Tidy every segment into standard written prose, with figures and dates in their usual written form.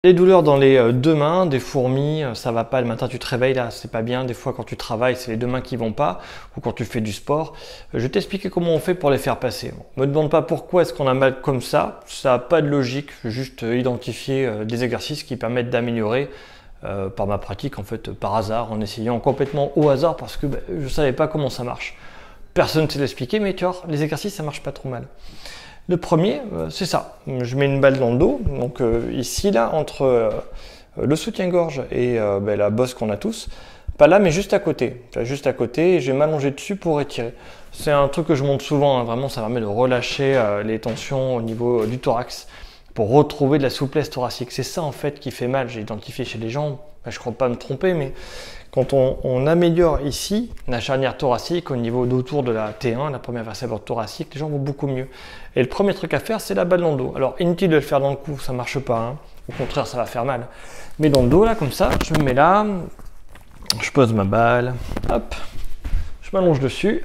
Les douleurs dans les deux mains, des fourmis, ça va pas, le matin tu te réveilles là, c'est pas bien, des fois quand tu travailles c'est les deux mains qui vont pas, ou quand tu fais du sport. Je vais t'expliquer comment on fait pour les faire passer. Bon, me demande pas pourquoi est-ce qu'on a mal comme ça n'a pas de logique, je vais juste identifier des exercices qui permettent d'améliorer par ma pratique en fait, par hasard, en essayant complètement au hasard parce que je savais pas comment ça marche. Personne ne sait l'expliquer, mais tu vois, les exercices ça marche pas trop mal. Le premier, c'est ça. Je mets une balle dans le dos, donc ici, là, entre le soutien-gorge et la bosse qu'on a tous. Pas là, mais juste à côté. Juste à côté, et je vais m'allonger dessus pour étirer. C'est un truc que je montre souvent, hein. Vraiment, ça permet de relâcher les tensions au niveau du thorax pour retrouver de la souplesse thoracique. C'est ça, en fait, qui fait mal. J'ai identifié chez les gens, je ne crois pas me tromper, mais quand on améliore ici la charnière thoracique au niveau d'autour de la T1, la première vertèbre thoracique, les gens vont beaucoup mieux. Et le premier truc à faire, c'est la balle dans le dos. Alors, inutile de le faire dans le cou, ça marche pas. Hein. Au contraire, ça va faire mal. Mais dans le dos, là, comme ça, je me mets là, je pose ma balle, hop, je m'allonge dessus.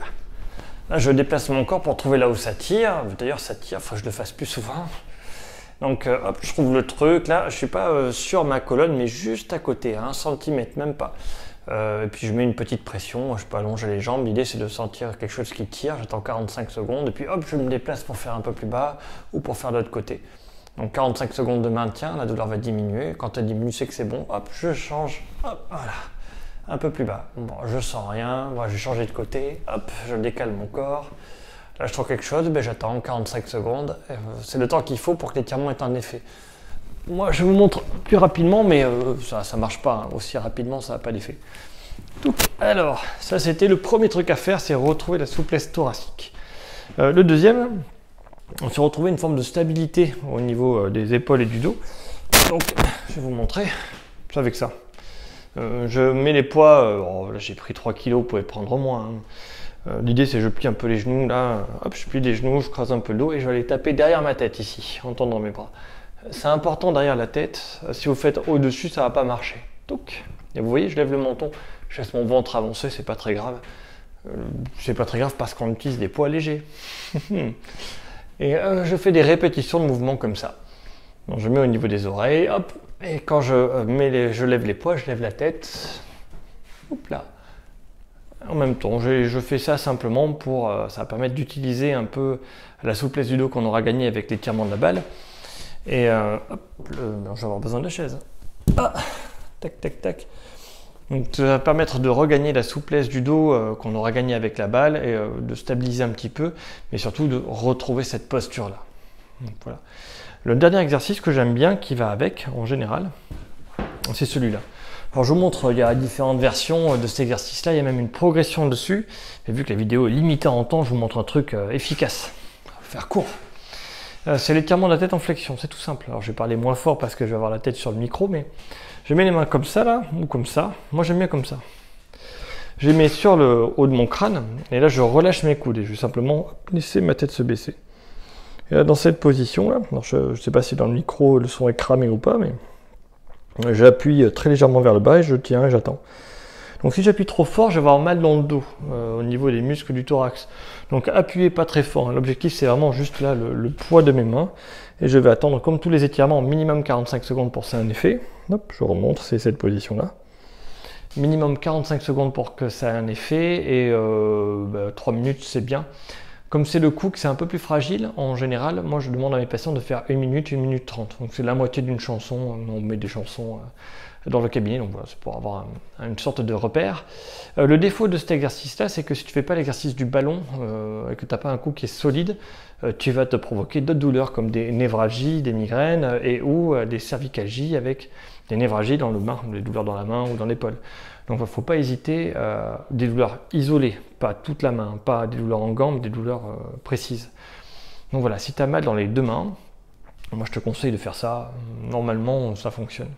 Là, je déplace mon corps pour trouver là où ça tire. D'ailleurs, ça tire, il faut que je le fasse plus souvent. Donc, hop, je trouve le truc. Là, je suis pas sur ma colonne, mais juste à côté, à 1 cm, même pas. Et puis je mets une petite pression, je peux allonger les jambes, l'idée c'est de sentir quelque chose qui tire, j'attends 45 secondes et puis hop je me déplace pour faire un peu plus bas ou pour faire de l'autre côté. Donc 45 secondes de maintien, la douleur va diminuer, quand elle diminue c'est que c'est bon, hop je change, hop voilà, un peu plus bas. Bon je sens rien, moi je vais changer de côté, hop je décale mon corps, là je trouve quelque chose, j'attends 45 secondes, c'est le temps qu'il faut pour que l'étirement ait un effet. Moi, je vous montre plus rapidement, mais ça ne marche pas. Hein. Aussi rapidement, ça n'a pas d'effet. Alors, ça, c'était le premier truc à faire, c'est retrouver la souplesse thoracique. Le deuxième, c'est retrouver une forme de stabilité au niveau des épaules et du dos. Donc, je vais vous montrer. C'est avec ça. Je mets les poids. Là, j'ai pris 3 kg, vous pouvez prendre moins. Hein. L'idée, c'est que je plie un peu les genoux. Là, hop, je plie les genoux, je crase un peu le dos et je vais aller taper derrière ma tête ici, en tendant mes bras. C'est important derrière la tête. Si vous faites au-dessus, ça ne va pas marcher. Donc, et vous voyez, je lève le menton, je laisse mon ventre avancer, c'est pas très grave. C'est pas très grave parce qu'on utilise des poids légers. Et je fais des répétitions de mouvements comme ça. Donc, je mets au niveau des oreilles, hop, et quand je lève les poids, je lève la tête. Hop là. En même temps, je fais ça simplement pour, ça va permettre d'utiliser un peu la souplesse du dos qu'on aura gagné avec l'étirement de la balle. Et hop, je vais avoir besoin de la chaise. Ah, tac, tac, tac. Donc, ça va permettre de regagner la souplesse du dos qu'on aura gagné avec la balle et de stabiliser un petit peu, mais surtout de retrouver cette posture-là. Voilà. Le dernier exercice que j'aime bien, qui va avec en général, c'est celui-là. Alors je vous montre, il y a différentes versions de cet exercice-là, il y a même une progression dessus. Et vu que la vidéo est limitée en temps, je vous montre un truc efficace. On va faire court. C'est l'étirement de la tête en flexion, c'est tout simple. Alors je vais parler moins fort parce que je vais avoir la tête sur le micro, mais je mets les mains comme ça là, ou comme ça. Moi j'aime bien comme ça. Je les mets sur le haut de mon crâne, et là je relâche mes coudes, et je vais simplement laisser ma tête se baisser. Et là dans cette position là, alors je ne sais pas si dans le micro le son est cramé ou pas, mais j'appuie très légèrement vers le bas et je tiens et j'attends. Donc si j'appuie trop fort, je vais avoir mal dans le dos, au niveau des muscles du thorax. Donc appuyez pas très fort. L'objectif c'est vraiment juste là le poids de mes mains. Et je vais attendre comme tous les étirements, minimum 45 secondes pour que ça ait un effet. Hop, je remonte, c'est cette position-là. Minimum 45 secondes pour que ça ait un effet. Et 3 minutes c'est bien. Comme c'est le cou que c'est un peu plus fragile, en général, moi je demande à mes patients de faire 1 minute, 1 minute 30. Donc c'est la moitié d'une chanson. On met des chansons dans le cabinet, donc voilà, c'est pour avoir une sorte de repère. Le défaut de cet exercice-là, c'est que si tu ne fais pas l'exercice du ballon et que tu n'as pas un cou qui est solide, tu vas te provoquer d'autres douleurs comme des névralgies, des migraines et ou des cervicalgies avec des névralgies dans le main, des douleurs dans la main ou dans l'épaule. Donc il ne faut pas hésiter, des douleurs isolées, pas toute la main, pas des douleurs en gants, mais des douleurs précises. Donc voilà, si tu as mal dans les deux mains, moi je te conseille de faire ça, normalement ça fonctionne.